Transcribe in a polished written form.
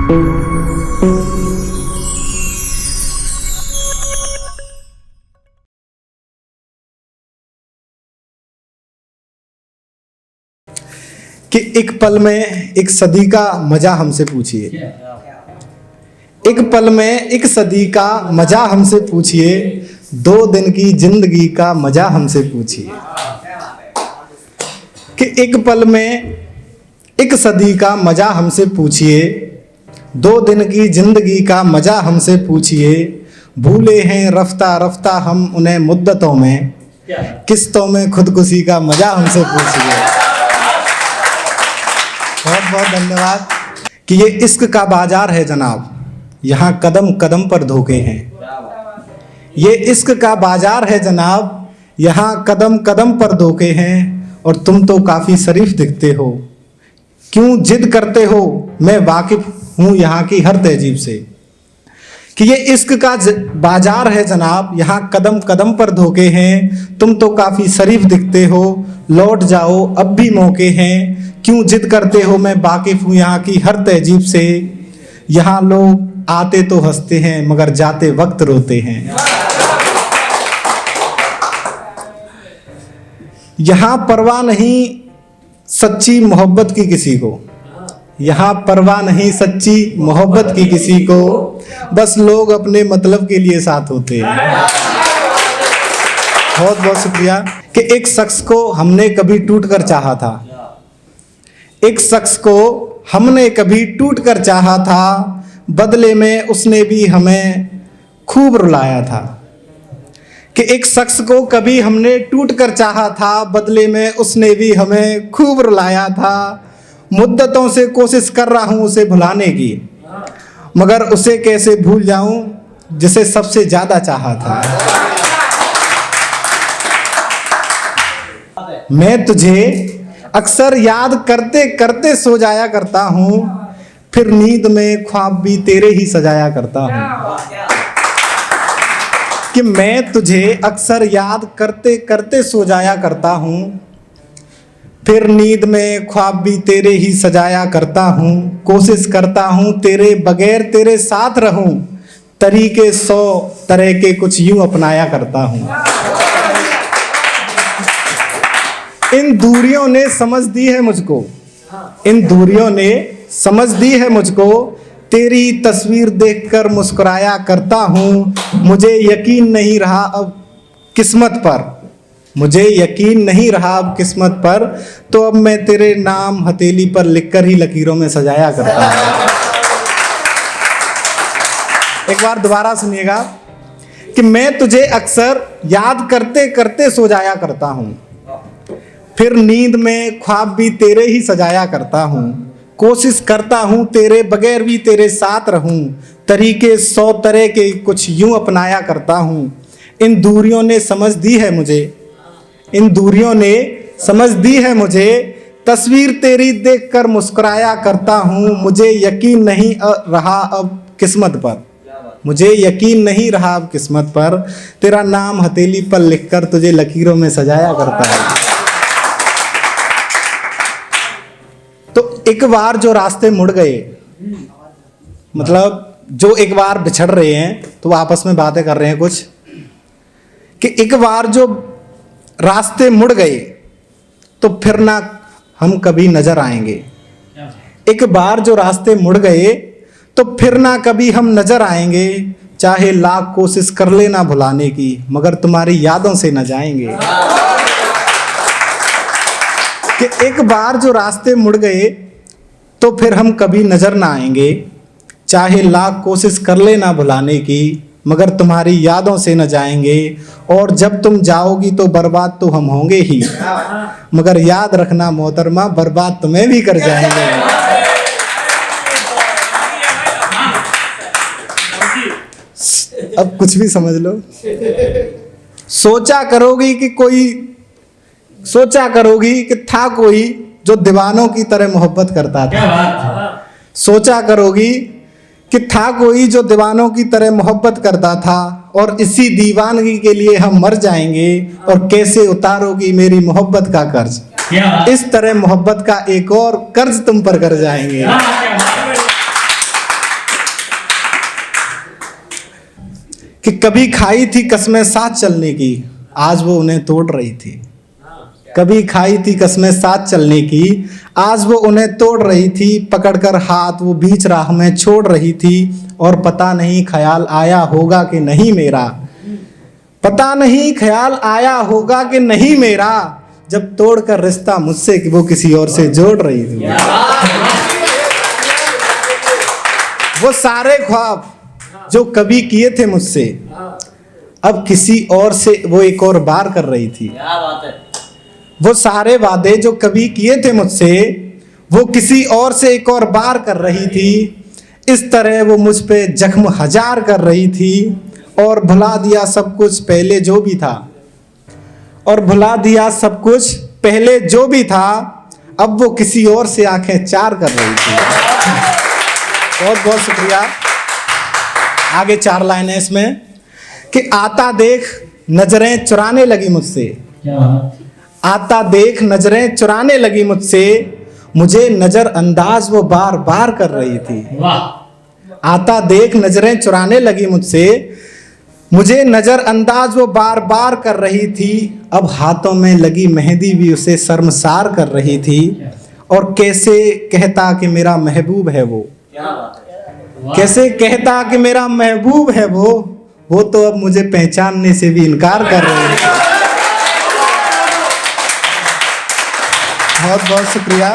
कि एक पल में एक सदी का मजा हमसे पूछिए, एक पल में एक सदी का मजा हमसे पूछिए, 2 दिन की जिंदगी का मजा हमसे पूछिए। कि एक पल में एक सदी का मजा हमसे पूछिए, 2 दिन की जिंदगी का मजा हमसे पूछिए। भूले हैं रफ्ता रफ्ता हम उन्हें मुद्दतों में, किस्तों में खुदकुशी का मजा हमसे पूछिए। बहुत बहुत धन्यवाद। कि ये इश्क का बाजार है जनाब, यहाँ कदम कदम पर धोखे हैं। ये इश्क का बाजार है जनाब, यहाँ कदम कदम पर धोखे हैं। और तुम तो काफ़ी शरीफ दिखते हो, क्यों जिद करते हो, मैं वाकिफ हूँ यहाँ की हर तहजीब से। कि ये इश्क का बाजार है जनाब, यहाँ कदम कदम पर धोखे हैं। तुम तो काफ़ी शरीफ दिखते हो, लौट जाओ अब भी मौके हैं। क्यों जिद करते हो, मैं वाकिफ हूँ यहाँ की हर तहजीब से। यहाँ लोग आते तो हंसते हैं मगर जाते वक्त रोते हैं। यहाँ परवाह नहीं सच्ची मोहब्बत की किसी को, यहाँ परवाह नहीं सच्ची मोहब्बत की किसी को, बस लोग अपने मतलब के लिए साथ होते हैं। बहुत बहुत शुक्रिया। कि एक शख्स को हमने कभी टूट कर चाहा था, एक शख्स को हमने कभी टूट कर चाहा था, बदले में उसने भी हमें खूब रुलाया था। कि एक शख्स को कभी हमने टूट कर चाहा था, बदले में उसने भी हमें खूब रुलाया था। मुद्दतों से कोशिश कर रहा हूँ उसे भुलाने की, मगर उसे कैसे भूल जाऊं जिसे सबसे ज़्यादा चाहा था। मैं तुझे अक्सर याद करते करते सो जाया करता हूँ, फिर नींद में ख्वाब भी तेरे ही सजाया करता हूँ। कि मैं तुझे अक्सर याद करते करते सो जाया करता हूँ, फिर नींद में ख्वाब भी तेरे ही सजाया करता हूँ। कोशिश करता हूँ तेरे बगैर तेरे साथ रहूँ, तरीके 100 तरह के कुछ यूं अपनाया करता हूँ। इन दूरियों ने समझ दी है मुझको, इन दूरियों ने समझ दी है मुझको, तेरी तस्वीर देखकर मुस्कुराया करता हूँ। मुझे यकीन नहीं रहा अब किस्मत पर, मुझे यकीन नहीं रहा अब किस्मत पर, तो अब मैं तेरे नाम हथेली पर लिखकर ही लकीरों में सजाया करता हूँ। एक बार दोबारा सुनिएगा। कि मैं तुझे अक्सर याद करते करते सो जाया करता हूँ, फिर नींद में ख्वाब भी तेरे ही सजाया करता हूँ। कोशिश करता हूँ तेरे बगैर भी तेरे साथ रहूँ, तरीके 100 तरह के कुछ यूं अपनाया करता हूँ। इन दूरियों ने समझ दी है मुझे, इन दूरियों ने समझ दी है मुझे, तस्वीर तेरी देखकर मुस्कुराया करता हूँ। मुझे यकीन नहीं रहा अब किस्मत पर, मुझे यकीन नहीं रहा अब किस्मत पर, तेरा नाम हथेली पर लिखकर तुझे लकीरों में सजाया करता है। तो एक बार जो रास्ते मुड़ गए, मतलब जो एक बार बिछड़ रहे हैं तो आपस में बातें कर रहे हैं कुछ, कि एक बार जो रास्ते मुड़ गए तो फिर ना हम कभी नजर आएंगे। एक बार जो रास्ते मुड़ गए तो फिर ना कभी हम नजर आएंगे, चाहे लाख कोशिश कर लेना भुलाने की, मगर तुम्हारी यादों से न जाएंगे। कि एक बार जो रास्ते मुड़ गए तो फिर हम कभी नजर ना आएंगे, चाहे लाख कोशिश कर लेना भुलाने की, मगर तुम्हारी यादों से न जाएंगे। और जब तुम जाओगी तो बर्बाद तो हम होंगे ही, मगर याद रखना मोहतरमा बर्बाद तुम्हें भी कर जाएंगे। अब कुछ भी समझ लो। सोचा करोगी कि था कोई जो दीवानों की तरह मोहब्बत करता था। सोचा करोगी कि था कोई जो दीवानों की तरह मोहब्बत करता था, और इसी दीवानगी के लिए हम मर जाएंगे। और कैसे उतारोगी मेरी मोहब्बत का कर्ज, इस तरह मोहब्बत का एक और कर्ज तुम पर कर जाएंगे। कि कभी खाई थी कसमें साथ चलने की, आज वो उन्हें तोड़ रही थी। कभी खाई थी कसमें साथ चलने की, आज वो उन्हें तोड़ रही थी। पकड़कर हाथ वो बीच राह में छोड़ रही थी। और पता नहीं ख्याल आया होगा कि नहीं मेरा, पता नहीं ख्याल आया होगा कि नहीं मेरा, जब तोड़कर रिश्ता मुझसे कि वो किसी और से जोड़ रही थी। वो सारे ख्वाब जो कभी किए थे मुझसे, अब किसी और से वो एक और बार कर रही थी। क्या बात है। वो सारे वादे जो कभी किए थे मुझसे, वो किसी और से एक और बार कर रही थी। इस तरह वो मुझ पे जख्म हजार कर रही थी। और भुला दिया सब कुछ पहले जो भी था, और भुला दिया सब कुछ पहले जो भी था, अब वो किसी और से आंखें चार कर रही थी। बहुत बहुत शुक्रिया। आगे 4 लाइनें इसमें कि आता देख नजरें चुराने लगी मुझसे, आता देख नजरें चुराने लगी मुझसे, मुझे नजरअंदाज वो बार बार कर रही थी। आता देख नजरें चुराने लगी मुझसे, मुझे नजरअंदाज वो बार बार कर रही थी। अब हाथों में लगी मेहंदी भी उसे शर्मसार कर रही थी। और कैसे कहता कि मेरा महबूब है वो, कैसे कहता कि मेरा महबूब है वो तो अब मुझे पहचानने से भी इनकार कर रही है। बहुत बहुत शुक्रिया।